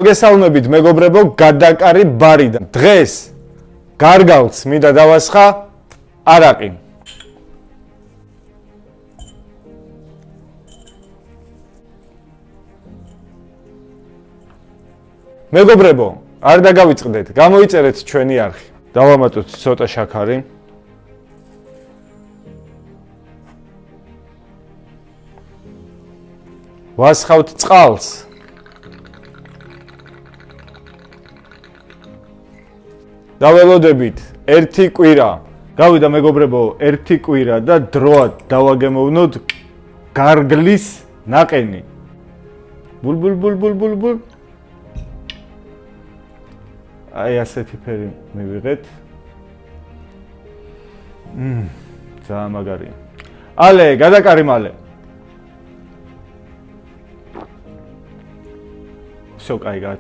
მოგესალმებით მეგობრებო, გადაკარი ბარიდან. დღეს გარგალს მინდა დავასხა არაყი. მეგობრებო, არ დაგავიწყდეთ, გამოიწერეთ ჩვენი არხი. დავამატოთ ცოტა შაქარი. ვასხავთ წყალს. დაველოდებით 1 კვირა. გავიდა მეგობრებო, 1 კვირა და დროად დავაგემოვნოთ გარგლის ნაყენი. ბულ. აი ასეთი ფერი მივიღეთ. ძალიან მაგარია. ალე, გადაკარი მალე. всё, კაი გაჩ